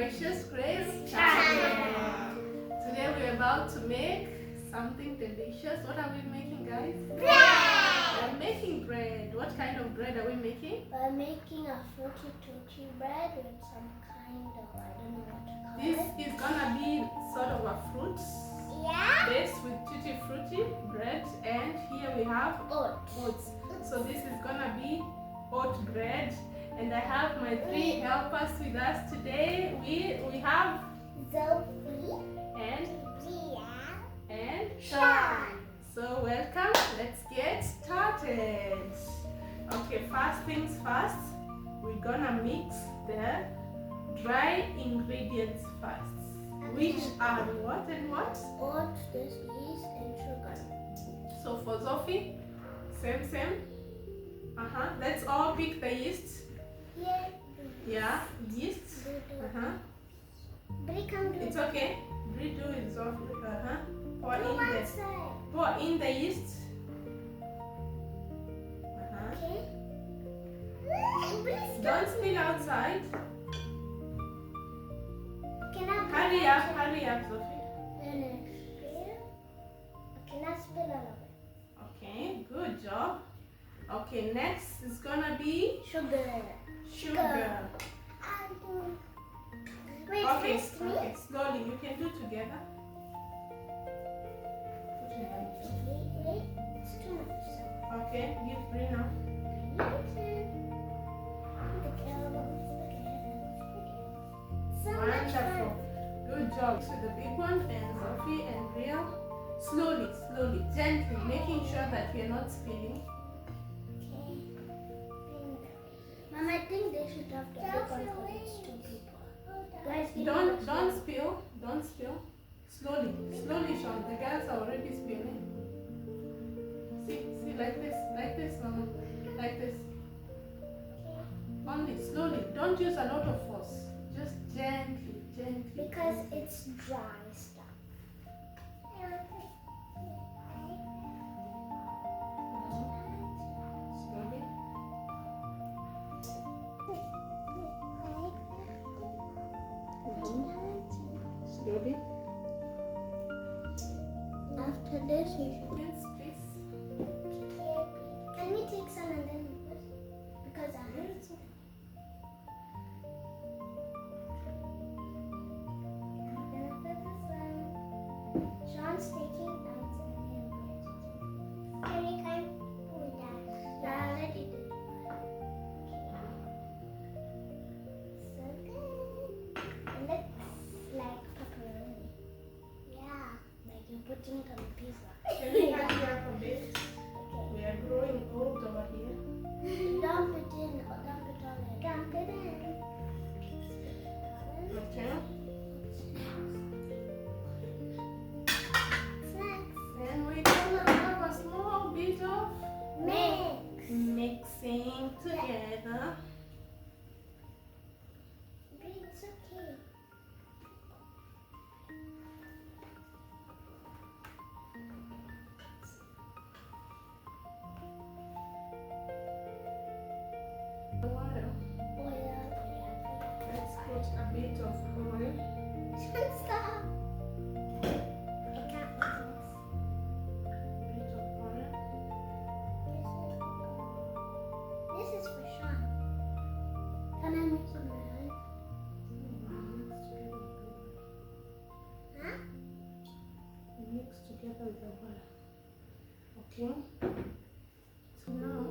Gracious Grace channel. Today we're about to make something delicious. What are we making, guys? Bread! We're making bread. What kind of bread are we making? We're making a fruity tutti bread with some kind of, I don't know what to call This it. is gonna be sort of a fruit base with tutti frutti bread, and here we have oats. So this is gonna be oat bread, and I have my three helpers with us today. We have Sophie and Sean. So welcome. Let's get started. Okay, first things first, we're gonna mix the dry ingredients first, which are what and what? Oats, this yeast, and sugar. So for Sophie, same. Let's all pick the yeast. Yeah, yeast. It's okay. Redo it, Sophie. Pour in the yeast. Don't spill outside. Hurry up, Sophie. Spill all of it. Okay, good job. Okay, next is gonna be Sugar. Wait, Okay, first me. okay, slowly. You can do together. Put it like this. Wait, it's too much. Okay, give Bree now. Wonderful. Good job. So the big one and Sophie and Ria. Slowly, gently, making sure that we are not spilling. Mom, I think they should have the big one for these two people. Guys, Don't spill. Slowly, Sean. The girls are already spilling. See, like this, Mama. Like this. Only slowly. Don't use a lot of force. Just gently. Because it's dry stuff. Slowly. Slowly. After this, you should. Yes, please. Can we take some and then because I heard some. Sean's taking out some and can you kind of pull that? Yeah, I already did. So good. It looks like pepperoni. Yeah, like you're putting it on pizza. Can we hurry up a bit? Okay. We are growing old over here. Dump it in or dump it on it. Dump it in. Okay. Snacks. Then we're gonna have a small bit of mixing together. It's okay. The water. Oil. Let's put a bit of oil. Stop. I can't mix. Bit of oil. This is for Sean. Can I mix it my hand? Huh? Mix together with the water. Okay. So now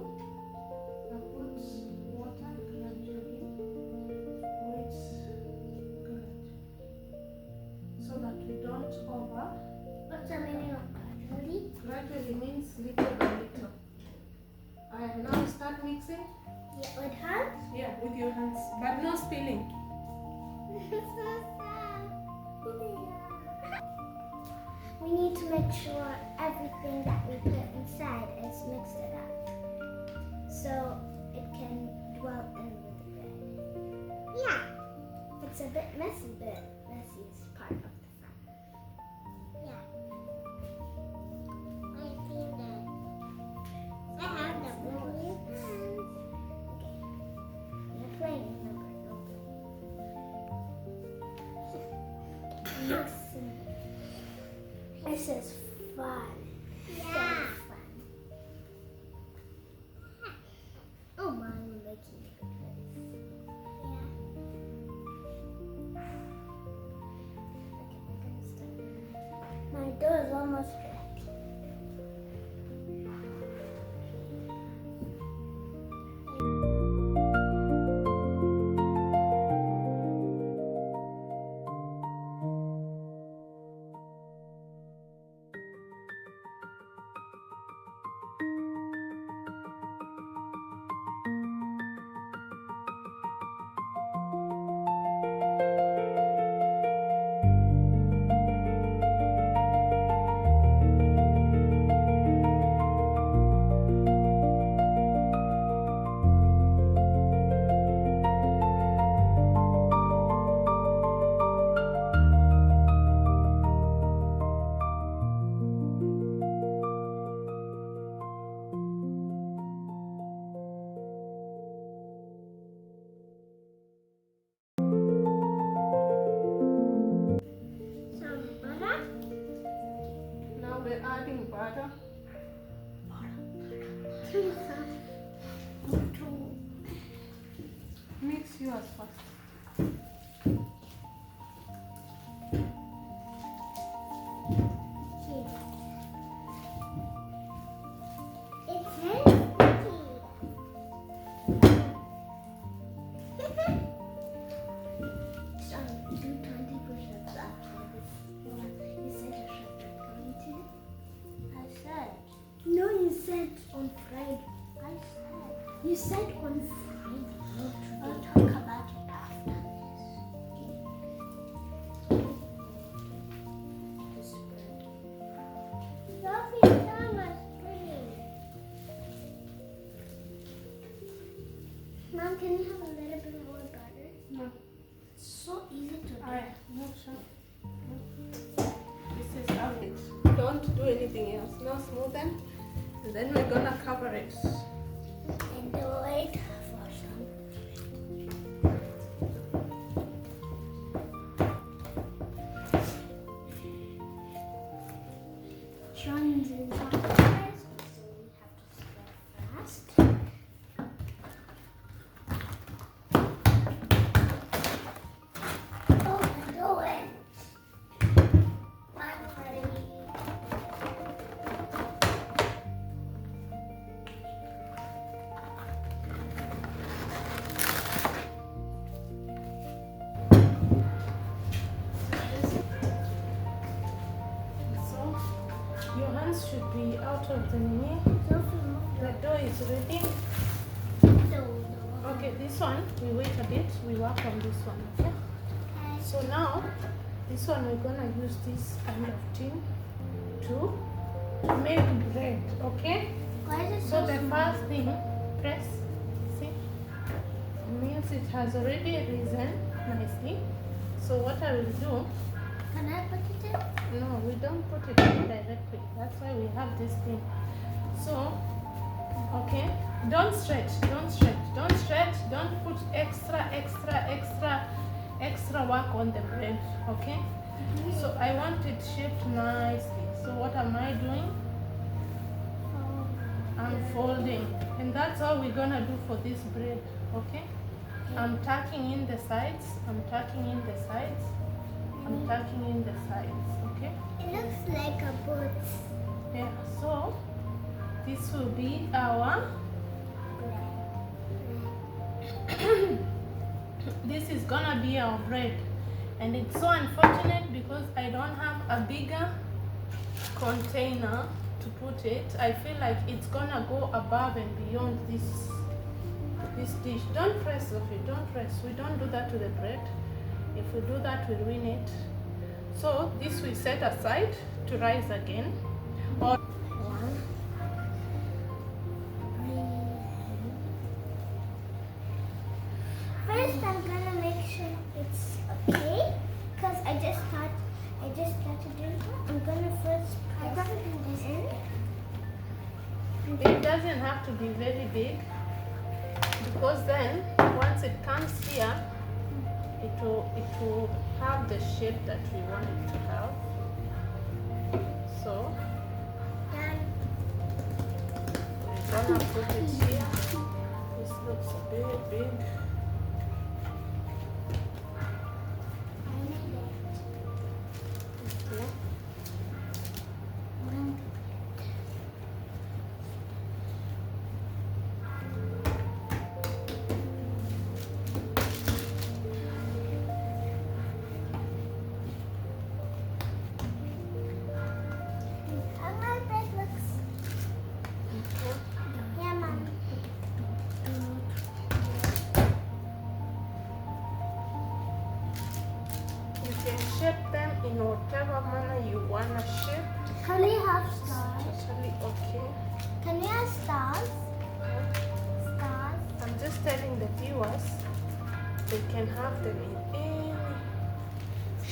I put water gradually with good, so that we don't over. What's the meaning of gradually? Gradually means little by little. Now start mixing. Yeah, with hands? Yeah, with your hands, but no spilling. So sad. We need to make sure everything that we put inside is mixed it up, so it can dwell in with the bread. Yeah, it's a bit messy, but messy is part of the fun. Yeah. I think that I have the blue hands. Okay. You're playing, remember, no playing. It says fun. Yeah. Fun. Oh, Mom, we're making a good place. Yeah. Okay, I'm gonna start. My dough is almost ready. We're adding butter. Mix yours first. It's very sticky. Do 20 push-ups after this one. You said you should be going to. I said. No, you said on Friday. I said. You said on Friday. I'll talk about it after this. This bread. Sophie's Thomas, please. Mom, can you have a little bit more butter? No. It's so easy to do. Alright, no, sure. This is how it. Don't do anything else. Now smoothen. And then we're gonna cover it. And wait for some. Sean's in some place, so we have to start fast. Oh, I'm doing. I'm ready. So your hands should be out of the knee. The dough is ready. Okay, this one we wait a bit. We work on this one. Okay. So now this one we're gonna use this kind of tin to make bread. Okay. Why is it So so the small? first thing, press. See, it means it has already risen nicely. So what I will do. Can I put it in? No, we don't put it in directly. That's why we have this thing. So, okay, don't stretch, don't stretch, don't stretch, don't put extra work on the bread, okay? So I want it shaped nicely. So what am I doing? I'm folding. And that's all we're gonna do for this bread, okay? I'm tucking in the sides, I'm tucking in the sides. I'm tucking in the sides, okay? It looks like a boot. Yeah, so this will be our this is gonna be our bread, and it's so unfortunate because I don't have a bigger container to put it. I feel like it's gonna go above and beyond this dish. Don't press, Sophie, don't press. We don't do that to the bread. If we do that, we ruin it. So this we set aside to rise again. Or first, I'm gonna make sure it's okay, because I just started doing that. I'm gonna first press this in. it doesn't have to be very big, because then once it comes here, it will have the shape that we want it to have. gonna put it here. This looks a bit big. Okay. Shape them in whatever manner you wanna shape. Can we have stars? Totally okay. Can we have stars? Stars? I'm just telling the viewers they can have them in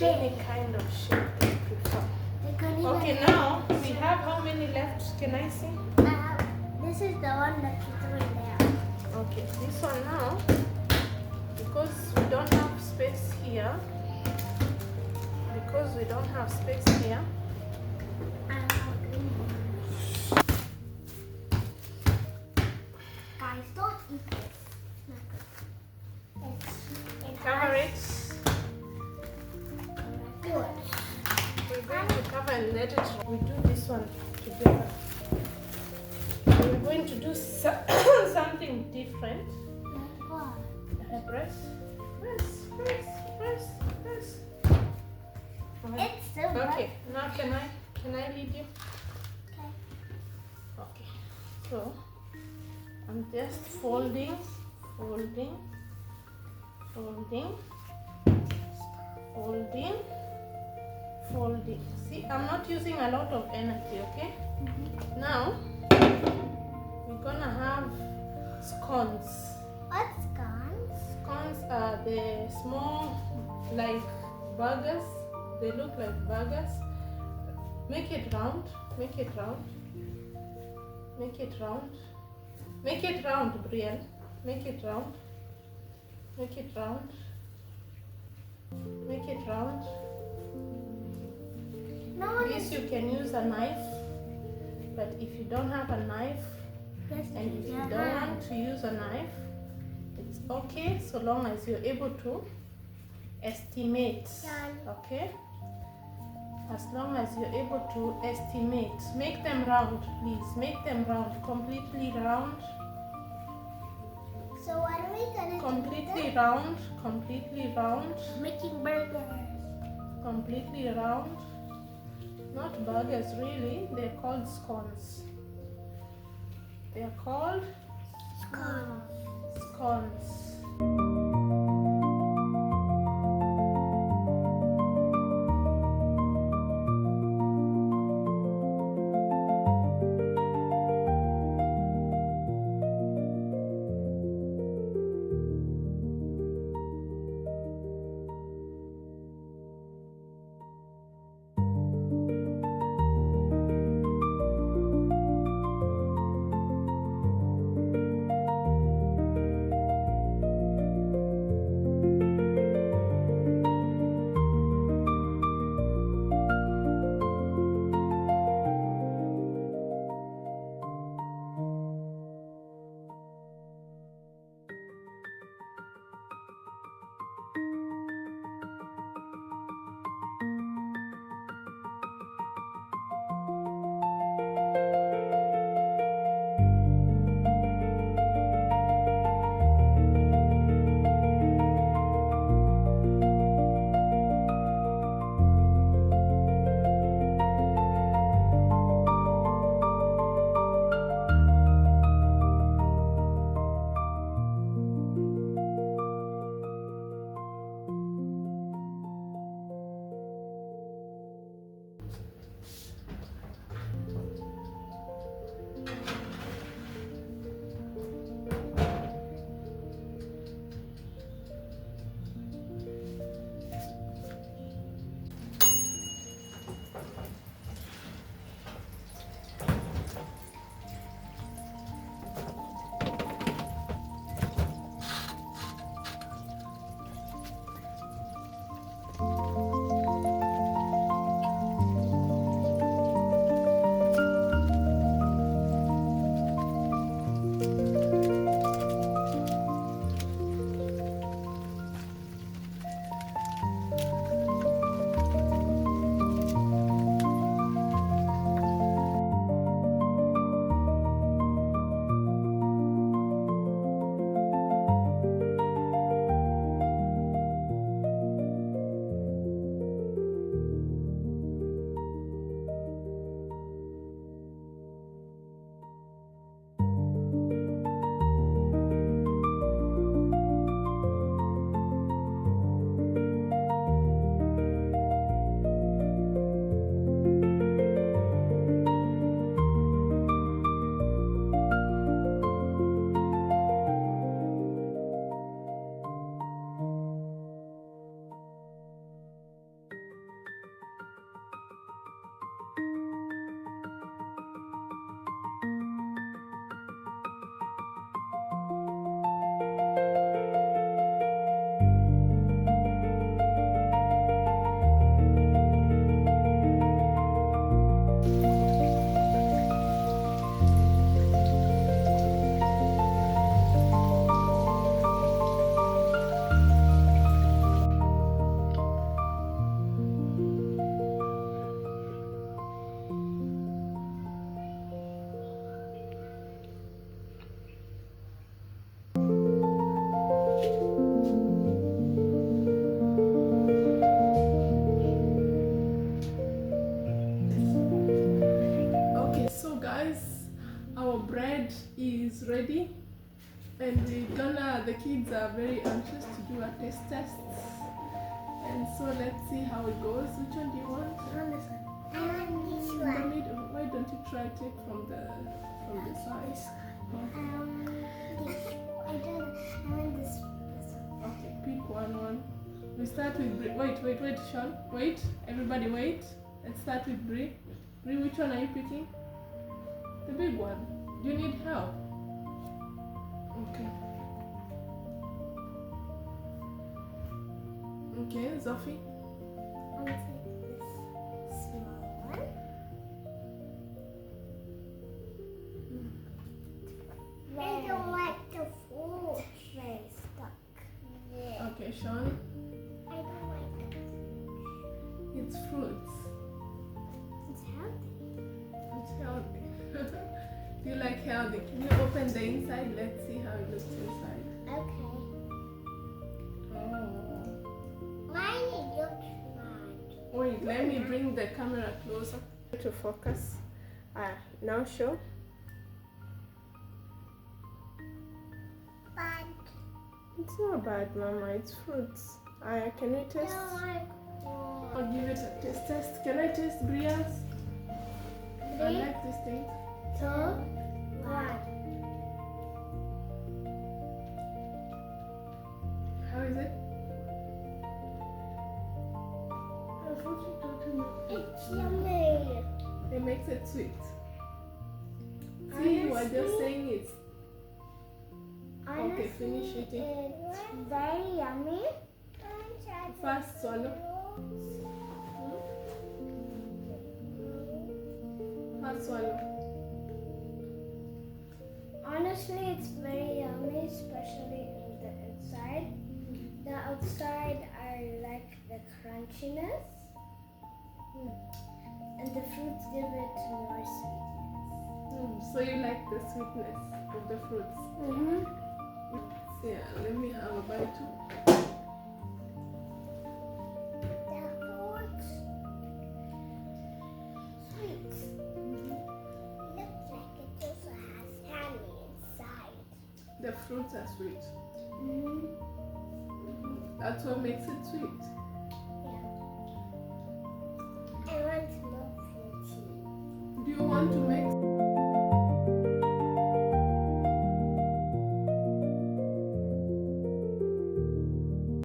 any kind of shape they prefer. Okay, now we have how many left? Can I see? This is the one that you threw in there. Okay, this one now, because we don't have space here. Because we don't have space here. Guys, don't eat this. Cover it. Good. We're going to cover and let it. We do this one together. We're going to do something different. What? Press. It's still okay. Now can I lead you? Okay. Okay. So I'm just folding. See, I'm not using a lot of energy, okay? Now we're gonna have scones. What scones? Scones are the small, like burgers. They look like burgers. Make it round, Brielle. Make it round. This you can use a knife, but if you don't have a knife, and if you don't want to use a knife, it's okay so long as you're able to estimate, okay? As long as you're able to estimate. Make them round, please. Make them round, completely round. So what are we gonna do? Completely round. Making burgers. Completely round. Not burgers really, they're called scones. They're called scones. bread is ready, and the kids are very anxious to do a taste test. And so let's see how it goes. Which one do you want? I want this one. I want this In one. the middle. Why don't you try take from the side? This one. I want this one. Okay, pick one. We start with Brie. Wait, Sean. Wait, everybody wait. Let's start with Brie. Brie, which one are you picking? The big one. Do you need help? Okay. Okay, Sophie. I'm going to take this small one. I don't like the food. Very stuck. Yeah. Okay, Sean. I don't like it. It's fruits. It's healthy. It's healthy. Do you like healthy? Can you open the inside? Let's see how it looks inside. Okay. Oh. Mine looks bad. Wait, let me bring the camera closer to focus. Now show. Bad. It's not bad, Mama. It's fruits. Can we taste? I'll give it a test. Can I taste Bria's? I like this thing. 2, 1. How is it? It's yummy. It makes it sweet. See, you are just saying it. Honestly, Okay, finish eating. It's very yummy. First swallow. First swallow. Honestly, it's very yummy, especially in the inside. The outside, I like the crunchiness. And the fruits give it more sweetness. So you like the sweetness of the fruits? Yeah, let me have a bite too. The fruits, sweet. Looks like it also has honey inside. The fruits are sweet. That's what makes it sweet. Yeah. I want more fruity. Do you want to make